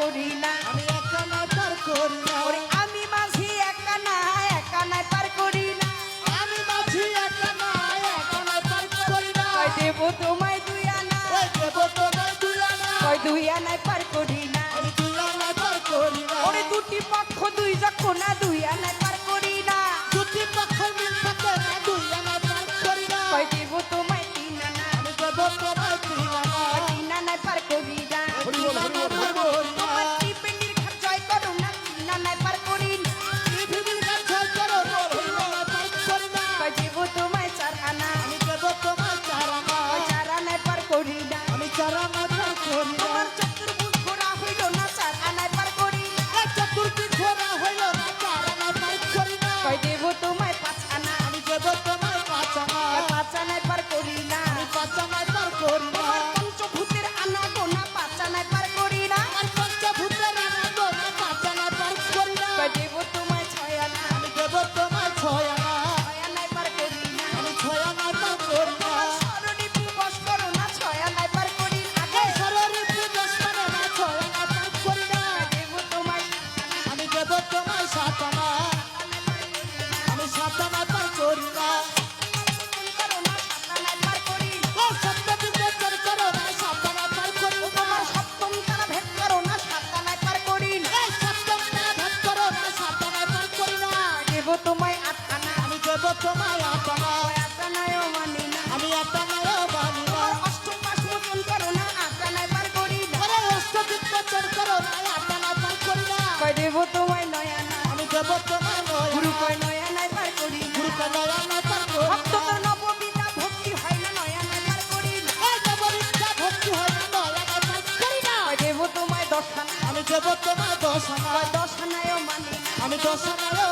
করি না, আমি একা নাই পার করি না, ওরে আমি মাঝি একা নাই পার করি না, আমি মাঝি একা নাই পার করি না, কয় দেব তোমায় দুই আনা, ওই দেব তোমায় দুই আনা, কয় দুই আনায় পার করি না, আমি দুই আনায় পার করি না, ওরে দুটি পক্ষ দুই যখন না দুই আনায় পার করি না, দুটি পক্ষ মিল থাকে না দুই আনায় পার করি না, কয় দেব তোমায় তিন আনা, আমি দেব তোমায় তিন আনা, তিন আনায় পার করি না, তিন আনায় পার করি না, তোমার টিপেনির ঘাট জয় করো না, তিন আনায় পার করি না, পৃথিবীর কাছে করো না, তিন আনায় পার করি না, কয় দেব তোমায় চার আনা, আমি দেব তোমায় চার আনা, কয় চার আনায় পার করি না, আমি চার আনায় পার করি না, তোমার চতুর্ভুজ ঘোরা হইল না, চার আনায় পার করি না, এই চতুর্দিক ঘোরা হইল না, চার আনায় পার করি না, কয় দেব তোমায় পাঁচ আনা, আমি দেব তোমায় পাঁচ আনা, পাঁচ আনায় পার করি না, আমি পাঁচ আনায় পার করি না, তোমার পঞ্চভূতের আনা গোনা পাঁচ আনায় পার করি না, আর পঞ্চভূতের আনা গোনা পাঁচ আনায় পার করি না, কয় দেব তোমায় ছয় আনা, আমি দেব তোমায় ছয় আনা, ছয় আনায় পার করি না, আমি ছয় আনায় পার করি না, তোমার স্মরণীপু বশ করো না, ছয় আনায় পার করি না, এই শরীরী দশ মানে না ছয় আনায় পার করি না, দেব তোমায় আমি দেব তোমায় সাত আনা, আমি সাত আনায় পার করি না, করো না, সাত আনায় পার করি না, ও সপ্তদিন বেচার করো না, সাত আনায় পার করি না, তোমার সপ্তম তারা ভেদ করো না, সাত আনায় পার করি না, এই সপ্তম না ভাগ করো না, সাত আনায় পার করি না, দেব তোমায় আট আনা, আমি দেব তোমায় আট আনা, আট আনায়ও মানি না, আমি আট আনায়ও মানি না, তোমার অষ্টম মাস মোচন করো না, আট আনায় পার করি না, আরে অষ্টদিন বেচার করো না, আট আনায় পার করি না, কয় দেব তোমায় নয় আনা, আমি দেব তোমায় নয় গুরু আনা, কয় নয় আনায় পার করি না, গুরুকে নয় আনায় পার করি ভক্ত না, তো নববিদ্যা ভক্তি হয় না, নয় আনায় পার করি না, এই নববিদ্যা ভক্তি হয় না, নয় আনায় পার করি না, কয় দেব তোমায় দশ আনা, আমি দেব তোমায় দশ আনা, কয় দশ আনায়ও মানি না, আমি দশ আনায়ও